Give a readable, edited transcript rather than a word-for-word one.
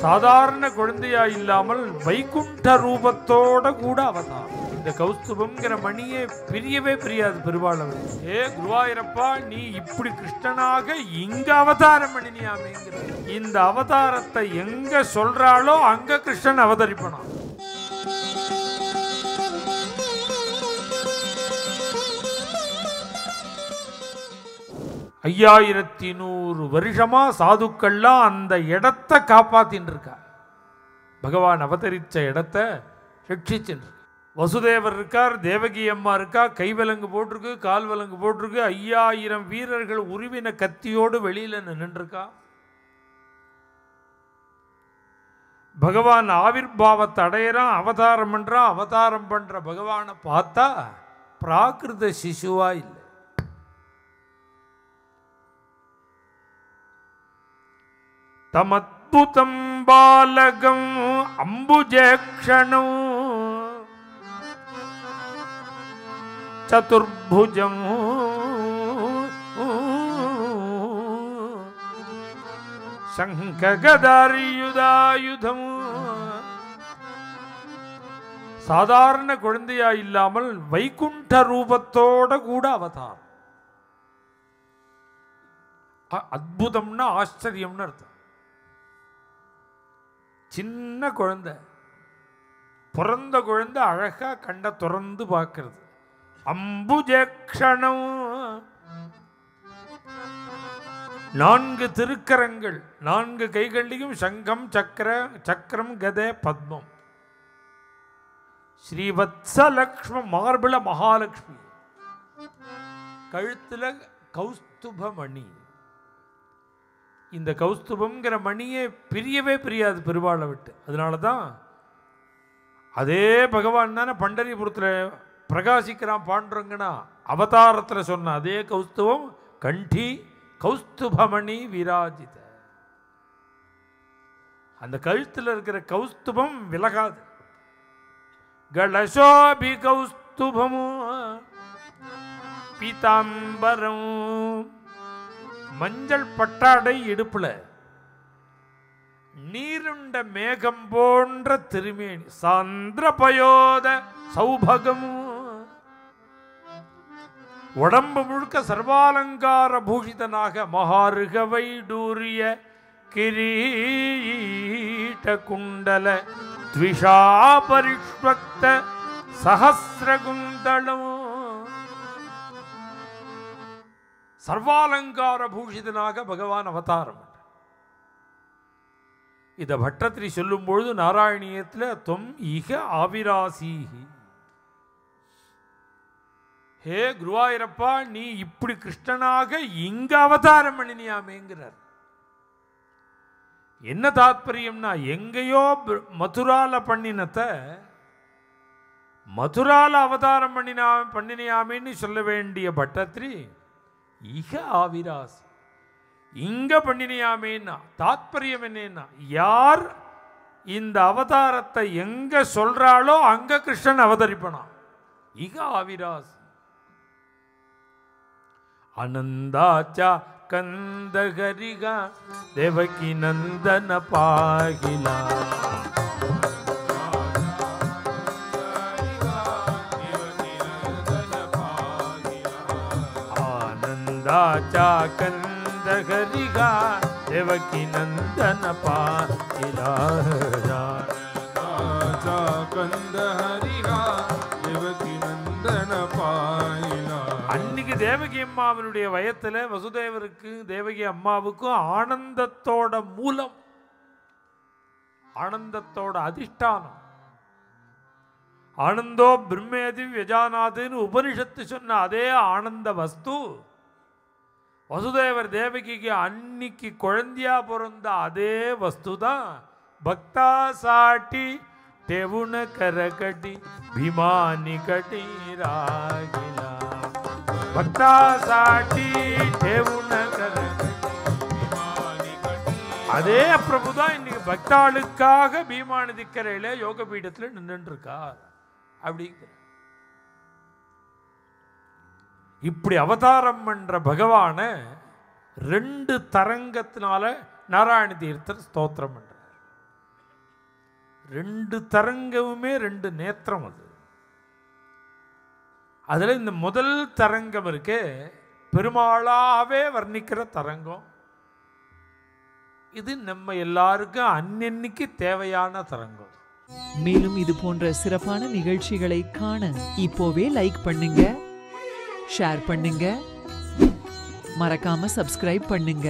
சாதாரண குழந்தையா இல்லாமல் வைகுண்ட ரூபத்தோட கூட அவதாரம். இந்த கௌஸ்துபம்ங்கிற மணியே பிரியவே பிரியாது பெருவாளவர். ஏ குருவாயிரப்பா, நீ இப்படி கிருஷ்ணனாக இங்க அவதாரம் பண்ணினியாமேங்கிற இந்த அவதாரத்தை எங்க சொல்றாளோ அங்க கிருஷ்ணன் அவதரிப்பனான். 5100 வருஷமா சாதுக்கள்லாம் அந்த இடத்தை காப்பாத்தின்னு இருக்கா. பகவான் அவதரிச்ச இடத்தை ரட்சிச்சுன்னு. வசுதேவர் இருக்கார், தேவகி அம்மா இருக்கா, கைவிலங்கு போட்டிருக்கு, கால் விலங்கு போட்டிருக்கு, 5000 வீரர்கள் உருவின கத்தியோடு வெளியில நின்றுருக்கா. பகவான் ஆவிர்பாவத்தை அடையிறான், அவதாரம் பண்றான். அவதாரம் பண்ற பகவானை பார்த்தா பிராகிருத சிசுவா இல்லை. தமத்புதம் பாலகம் அம்புஜேக்ஷணம் சதுர்புஜம் சங்ககதாரியுதாயுதம். சாதாரண குழந்தையா இல்லாமல் வைகுண்ட ரூபத்தோட கூட அவதாரம். அத்புதம்னா ஆச்சரியம்னு அர்த்தம். சின்ன குழந்தை, பிறந்த குழந்தை அழகா கண்ட துறந்து பார்க்கிறது. அம்புஜேக்ஷணம், 4 திருக்கரங்கள், 4 கைகள்லையும் சங்கம், சக்கரம், கதை, பத்மம். ஸ்ரீவத்ஸலக்ஷ்ம மார்பிள மகாலட்சுமி, கழுத்துல கௌஸ்துபமணி. இந்த கௌஸ்துபம்ங்கிற மணியே பிரியவே பிரியாது பெருவாளை விட்டு. அதனால தான் அதே பகவான் தானே பண்டரிபுரத்தில் பிரகாசிக்கிறான். பாண்டுரங்கனா அவதாரத்தில் சொன்ன அதே கௌஸ்துவம் கண்டி கௌஸ்துபமணி விராஜித. அந்த கழுத்தில் இருக்கிற கௌஸ்துபம் விலகாது. கலசோபி கௌஸ்துபமு பீதாம்பரம், மஞ்சள் பட்டாடை இடுப்புல, நீருண்ட மேகம் போன்ற திருமேனி, சாந்திரபயோத சௌபகம், உடம்பு முழுக்க சர்வாலங்கார பூஷிதனாக மகாருக வைடூரிய கிரீட குண்டல த்விஷா பரிஷ்வக்த சஹஸ்ரகுந்தளம். சர்வாலங்கார பூஷிதனாக பகவான் அவதாரம். இதை பட்டத்திரி சொல்லும் பொழுது நாராயணியத்தில் தொம் ஈக ஆவிராசீஹி, ஹே குருவாயிரப்பா, நீ இப்படி கிருஷ்ணனாக இங்க அவதாரம் பண்ணினியாமேங்கிறார். என்ன தாத்பரியம்னா, எங்கேயோ மதுரால பண்ணினத்த மதுரால அவதாரம் பண்ணினியாமேன்னு சொல்ல வேண்டிய பட்டத்திரி ஈக ஆவிராசி இங்க பண்ணினியாமேன்னா தாத்பரியம் என்னன்னா, யார் இந்த அவதாரத்தை எங்க சொல்றாளோ அங்க கிருஷ்ணன் அவதரிப்பனா. ஈக ஆவிராசி அனந்தாச்சா கந்தகரிகா தேவகி நந்தன பாகிலா. ஆனந்தாச்சா கந்தகரிகா தேவகி நந்தன பாகிலா. அன்னைக்கு தேவகி அம்மாவினுடைய வயத்துல வசுதேவருக்கு தேவகி அம்மாவுக்கும் ஆனந்தத்தோட மூலம், ஆனந்தத்தோட அதிஷ்டானம். ஆனந்தோ பிரம்மேதி வியஜானாதுன்னு உபனிஷத்து சொன்ன அதே ஆனந்த வஸ்து வசுதேவர் தேவகிக்கு அன்னைக்கு குழந்தையா பிறந்த அதே வஸ்து தான் பக்தா சாட்டி தெவுன கரகடி பீமானி கடி ராகிலா. பக்தா சாட்டி தெவுன கரகடி அதே பிரபுதான் இன்னைக்கு பக்தாளுக்காக பீமானதி கரையில யோக பீடத்தில் நின்று இருக்கார். அப்படிங்கிற இப்படி அவதாரம் பண்ற பகவான 2 தரங்கத்தினால நாராயண தீர்த்தர் ஸ்தோத்திரம் பண்றார். 2 தரங்கமுமே 2 நேத்திரம். அதில் இந்த முதல் தரங்கம் இருக்கே பெருமாளாவே வர்ணிக்கிற தரங்கம். இது நம்ம எல்லாருக்கும் அன்னன்னைக்கு தேவையான தரங்கம். மேலும் இது போன்ற சிறப்பான நிகழ்ச்சிகளை காண இப்போவே லைக் பண்ணுங்க, ஷேர் பண்ணுங்க, மறக்காம சப்ஸ்கிரைப் பண்ணுங்க.